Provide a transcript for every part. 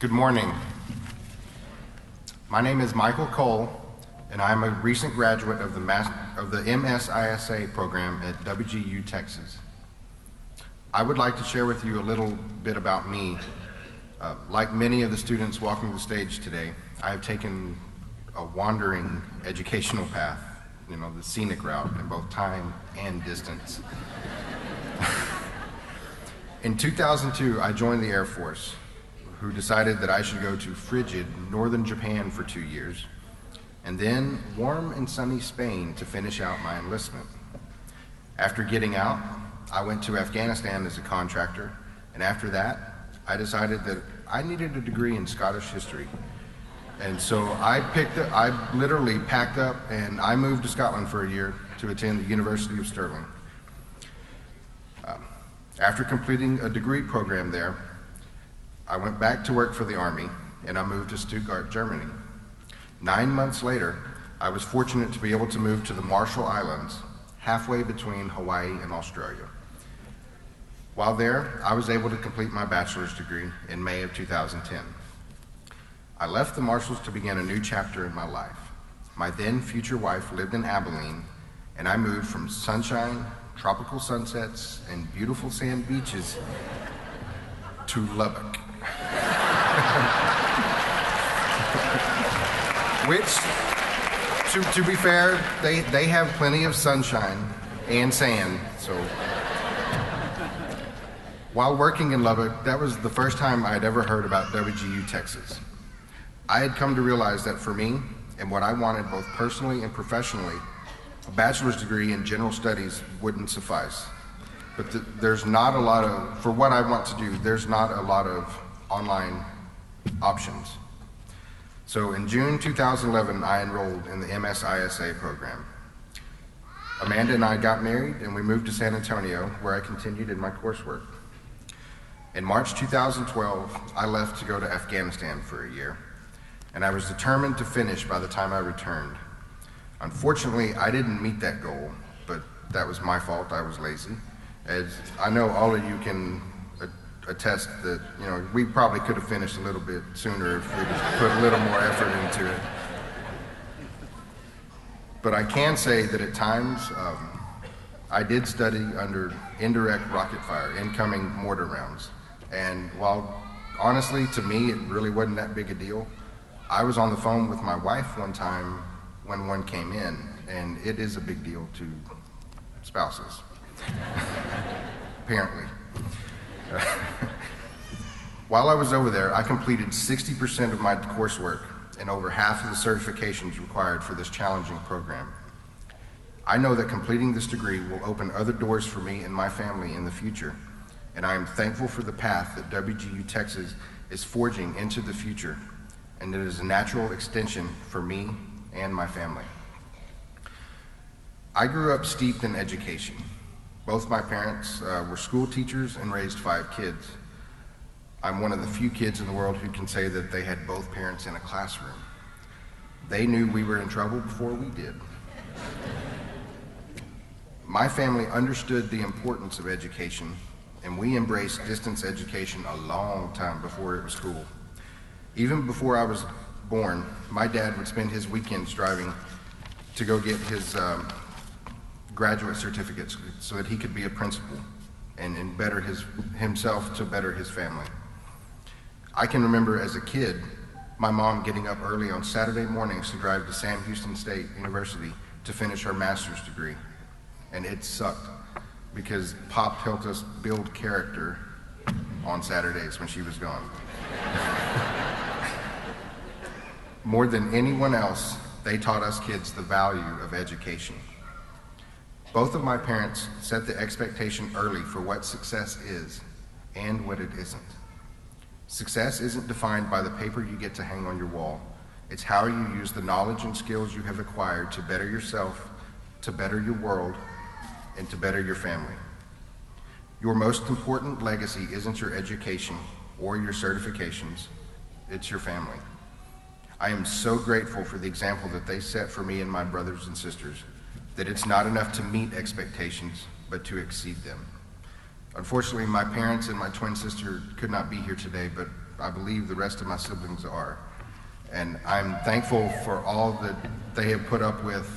Good morning. My name is Michael Cole, and I'm a recent graduate of the MSISA program at WGU, Texas. I would like to share with you a little bit about me. Like many of the students walking the stage today, I have taken a wandering educational path, the scenic route in both time and distance. In 2002, I joined the Air Force, who decided that I should go to frigid northern Japan for 2 years, and then warm and sunny Spain to finish out my enlistment. After getting out, I went to Afghanistan as a contractor, and after that, I decided that I needed a degree in Scottish history. And so I literally packed up and I moved to Scotland for a year to attend the University of Stirling. After completing a degree program there, I went back to work for the Army, and I moved to Stuttgart, Germany. 9 months later, I was fortunate to be able to move to the Marshall Islands, halfway between Hawaii and Australia. While there, I was able to complete my bachelor's degree in May of 2010. I left the Marshalls to begin a new chapter in my life. My then future wife lived in Abilene, and I moved from sunshine, tropical sunsets, and beautiful sand beaches to Lubbock. Which, to be fair, they have plenty of sunshine and sand, so. While working in Lubbock, that was the first time I had ever heard about WGU, Texas. I had come to realize that for me, and what I wanted both personally and professionally, a bachelor's degree in general studies wouldn't suffice. But there's not a lot of, for what I want to do, there's not a lot of online options. So in June 2011, I enrolled in the MSISA program. Amanda and I got married, and we moved to San Antonio, where I continued in my coursework. In March 2012, I left to go to Afghanistan for a year, and I was determined to finish by the time I returned. Unfortunately, I didn't meet that goal, but that was my fault. I was lazy. As I know all of you can attest that, we probably could have finished a little bit sooner if we just put a little more effort into it. But I can say that at times, I did study under indirect rocket fire, incoming mortar rounds. And while honestly, to me, it really wasn't that big a deal, I was on the phone with my wife one time when one came in, and it is a big deal to spouses. Apparently. While I was over there, I completed 60% of my coursework and over half of the certifications required for this challenging program. I know that completing this degree will open other doors for me and my family in the future, and I am thankful for the path that WGU Texas is forging into the future, and it is a natural extension for me and my family. I grew up steeped in education. Both my parents were school teachers and raised 5 kids. I'm one of the few kids in the world who can say that they had both parents in a classroom. They knew we were in trouble before we did. My family understood the importance of education, and we embraced distance education a long time before it was cool. Even before I was born, my dad would spend his weekends driving to go get his graduate certificates so that he could be a principal and better himself to better his family. I can remember as a kid, my mom getting up early on Saturday mornings to drive to Sam Houston State University to finish her master's degree. And it sucked because Pop helped us build character on Saturdays when she was gone. More than anyone else, they taught us kids the value of education. Both of my parents set the expectation early for what success is and what it isn't. Success isn't defined by the paper you get to hang on your wall. It's how you use the knowledge and skills you have acquired to better yourself, to better your world, and to better your family. Your most important legacy isn't your education or your certifications, it's your family. I am so grateful for the example that they set for me and my brothers and sisters, that it's not enough to meet expectations, but to exceed them. Unfortunately, my parents and my twin sister could not be here today, but I believe the rest of my siblings are. And I'm thankful for all that they have put up with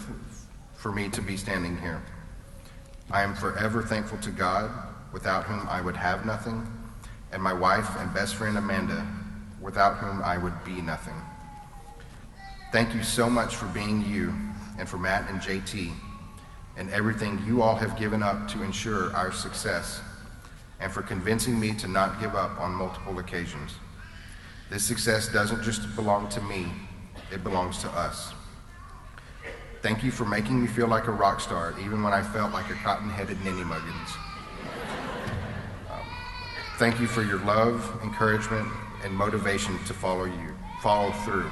for me to be standing here. I am forever thankful to God, without whom I would have nothing, and my wife and best friend Amanda, without whom I would be nothing. Thank you so much for being you, and for Matt and JT, and everything you all have given up to ensure our success, and for convincing me to not give up on multiple occasions. This success doesn't just belong to me, it belongs to us. Thank you for making me feel like a rock star, even when I felt like a cotton-headed ninny muggins. Thank you for your love, encouragement, and motivation to follow through.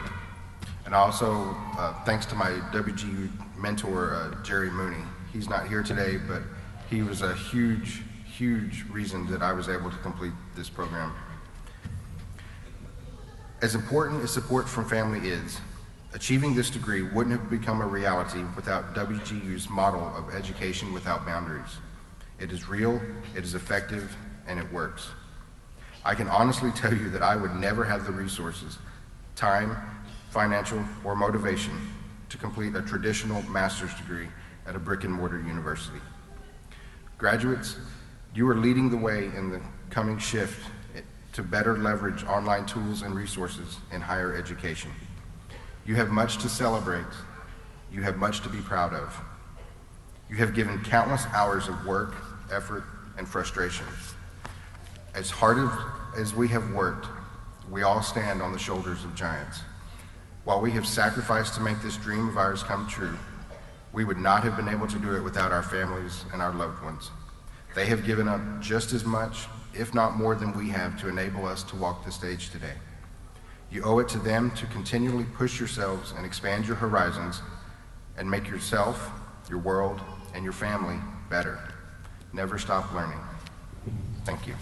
And also, thanks to my WGU mentor, Jerry Mooney. He's not here today, but he was a huge reason that I was able to complete this program. As important as support from family is, achieving this degree wouldn't have become a reality without WGU's model of education without boundaries. It is real, it is effective, and it works. I can honestly tell you that I would never have the resources, time, financial, or motivation to complete a traditional master's degree at a brick-and-mortar university. Graduates, you are leading the way in the coming shift to better leverage online tools and resources in higher education. You have much to celebrate. You have much to be proud of. You have given countless hours of work, effort, and frustration. As hard as we have worked, we all stand on the shoulders of giants. While we have sacrificed to make this dream of ours come true, we would not have been able to do it without our families and our loved ones. They have given up just as much, if not more than we have, to enable us to walk the stage today. You owe it to them to continually push yourselves and expand your horizons and make yourself, your world, and your family better. Never stop learning. Thank you.